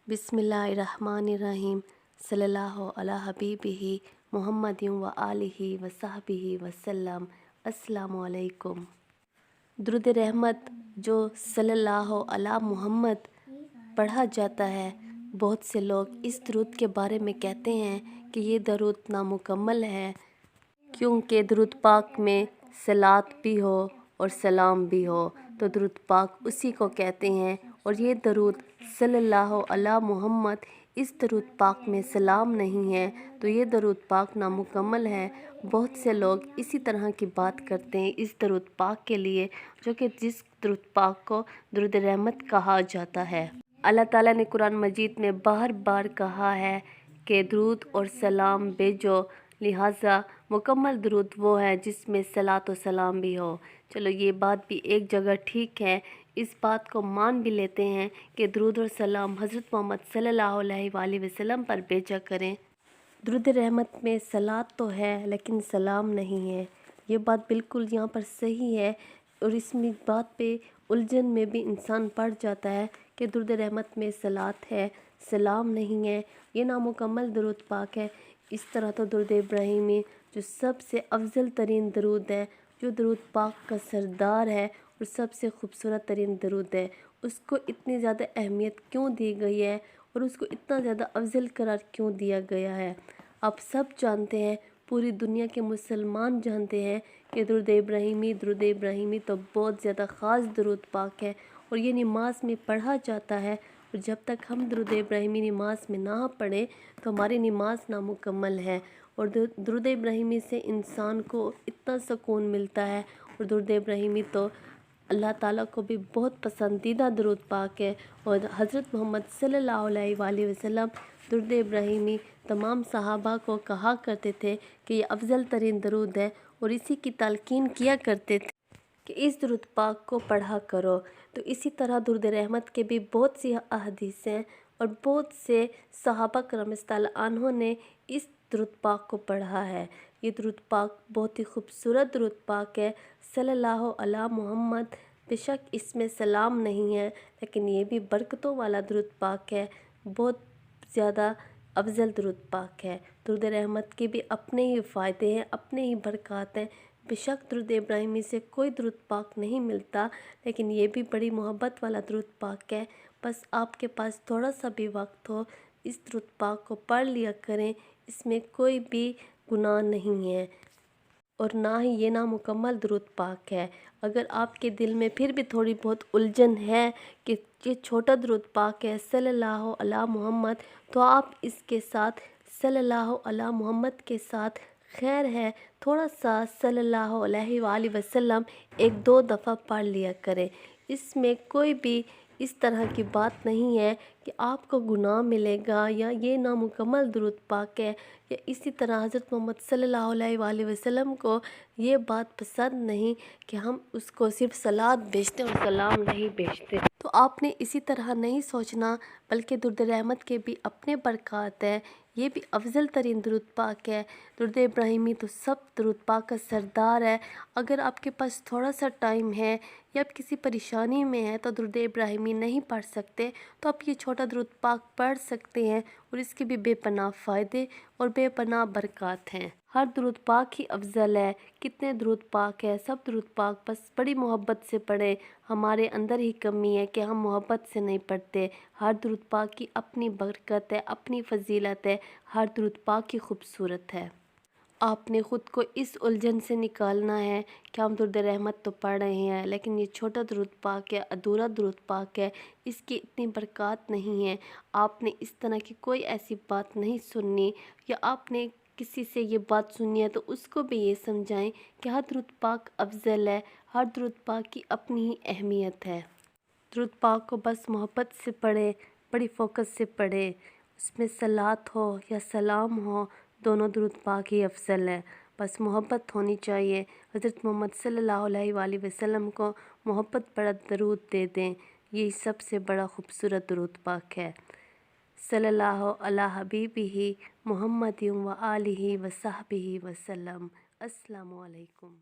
बिस्मिल्लाहिर्रहमानिर्रहीम सल्लल्लाहु अला हबीबिही मुहम्मदिन व आलिही व सहबिही वसल्लम। अस्सलामु अलैकुम। दुरूद रहमत जो सल्लल्लाहु अला मुहम्मद पढ़ा जाता है, बहुत से लोग इस दुरूद के बारे में कहते हैं कि ये दरूद नामुकम्मल है, क्योंकि दुरूद पाक में सलात भी हो और सलाम भी हो, तो दुरूद पाक उसी को कहते हैं। और ये दरूद सल्लल्लाहु अला मुहम्मद, इस दरूद पाक में सलाम नहीं है, तो ये दरूद पाक नामुकम्मल है। बहुत से लोग इसी तरह की बात करते हैं इस दरूद पाक के लिए, जो कि जिस दरूद पाक को दुरूद रहमत कहा जाता है। अल्लाह ताला ने कुरान मजीद में बार बार कहा है कि दरूद और सलाम भेजो, लिहाजा मुकम्मल दरूद वो है जिसमें सलात और सलाम भी हो। चलो ये बात भी एक जगह ठीक है, इस बात को मान भी लेते हैं कि दरूद और सलाम हज़रत मोहम्मद सल्लल्लाहु अलैहि वसल्लम पर भेजा करें। दुरूद रहमत में सलात तो है लेकिन सलाम नहीं है, ये बात बिल्कुल यहाँ पर सही है। और इस बात पे उलझन में भी इंसान पड़ जाता है कि दुरूद रहमत में सलात है, सलाम नहीं है, ये नामुकम्मल दरूद पाक है। इस तरह तो दुरूद इब्राहिमी जो सबसे अफजल तरीन दरूद है, जो दरूद पाक का सरदार है और सबसे खूबसूरत तरीन दरूद है, उसको इतनी ज़्यादा अहमियत क्यों दी गई है और उसको इतना ज़्यादा अफजल करार क्यों दिया गया है, आप सब जानते हैं। पूरी दुनिया के मुसलमान जानते हैं कि दुरूद इब्राहिमी तो बहुत ज़्यादा ख़ास दरूद पाक है और ये नमाज में पढ़ा जाता है। और जब तक हम दुरूद इब्राहिमी नमाज में ना पढ़ें तो हमारी नमाज नामुकम्मल है। और दुरूद इब्राहिमी से इंसान को इतना सुकून मिलता है। और दुरूद इब्राहिमी तो अल्लाह ताला को भी बहुत पसंदीदा दरूद पाक है। और हज़रत मोहम्मद सल्लल्लाहु अलैहि वसल्लम दुरूद इब्राहिमी तमाम सहाबा को कहा करते थे कि ये अफजल तरीन दरूद है और इसी की तलकीन किया करते थे कि इस दुरूद पाक को पढ़ा करो। तो इसी तरह दुरूद रहमत के भी बहुत सी अहदीस हैं और बहुत से सहाबा करम अन्हों ने इस दुरूद पाक को पढ़ा है। ये दुरूद पाक बहुत ही खूबसूरत दुरूद पाक है, सल्लल्लाहु अला मुहम्मद। बेशक इसमें सलाम नहीं है, लेकिन ये भी बरकतों वाला दुरूद पाक है, बहुत ज़्यादा अफजल दुरूद पाक है। दुरूद रहमत के भी अपने ही फ़ायदे हैं, अपने ही बरक़ात हैं। बेशक दुरूद इब्राहिमी से कोई दुरूद पाक नहीं मिलता, लेकिन ये भी बड़ी मोहब्बत वाला दुरूद पाक है। बस आपके पास थोड़ा सा भी वक्त हो, इस दुरूद पाक को पढ़ लिया करें, इसमें कोई भी गुनाह नहीं है और ना ही ये नामुकम्मल दुरूद पाक है। अगर आपके दिल में फिर भी थोड़ी बहुत उलझन है कि ये छोटा दुरूद पाक है सल्लल्लाहु अला मुहम्मद, तो आप इसके साथ सल्लल्लाहु अला मुहम्मद के साथ खैर है थोड़ा सा सल्लल्लाहु अलैहि वसल्लम एक दो दफ़ा पढ़ लिया करें। इसमें कोई भी इस तरह की बात नहीं है कि आपको गुनाह मिलेगा या ये नामुकम्मल दुरूद पाक है, या इसी तरह हज़रत मोहम्मद सल्लल्लाहु अलैहि वसल्लम को ये बात पसंद नहीं कि हम उसको सिर्फ सलात भेजते और सलाम नहीं भेजते। तो आपने इसी तरह नहीं सोचना, बल्कि दुरूद रहमत के भी अपने बरक़ात है, ये भी अफजल तरीन दुरूद पाक है। दुरूद इब्राहिमी तो सब दुरूद पाक का सरदार है। अगर आपके पास थोड़ा सा टाइम है या आप किसी परेशानी में हैं तो दुरूद इब्राहिमी नहीं पढ़ सकते, तो आप ये छोटा दुरूद पाक पढ़ सकते हैं और इसके भी बेपनाह फ़ायदे और बेपनाह बरक़ात हैं। हर दुरूद पाक ही अफजल है। कितने दुरूद पाक है, सब दुरूद पाक बस बड़ी मोहब्बत से पढ़ें। हमारे अंदर ही कमी है कि हम मोहब्बत से नहीं पढ़ते। हर दुरूद पाक की अपनी बरकत है, अपनी फजीलत है, हर दुरूद पाक की खूबसूरत है। आपने ख़ुद को इस उलझन से निकालना है कि हम दुरूद रहमत तो पढ़ रहे हैं, लेकिन ये छोटा दुरूद पाक है, अधूरा दुरूद पाक है, इसकी इतनी बरक़ात नहीं है। आपने इस तरह की कोई ऐसी बात नहीं सुननी, या आपने किसी से ये बात सुनी है तो उसको भी ये समझाएं कि हर दुरूद पाक अफजल है, हर दुरूद पाक की अपनी ही अहमियत है। दुरूद पाक को बस मोहब्बत से पढ़े, बड़ी फ़ोकस से पढ़े, उसमें सलात हो या सलाम हो, दोनों दुरूद पाक ही अफजल है। बस मोहब्बत होनी चाहिए। हज़रत मोहम्मद सल्लल्लाहु अलैहि वसल्लम को मोहब्बत भरा दरूद दे दें, यही सबसे बड़ा खूबसूरत दुरूद पाक है। सल्लल्लाहु अला हबीबिही मुहम्मदिन व आलिही व सहबिही वसल्लम। अस्सलामु अलैकुम।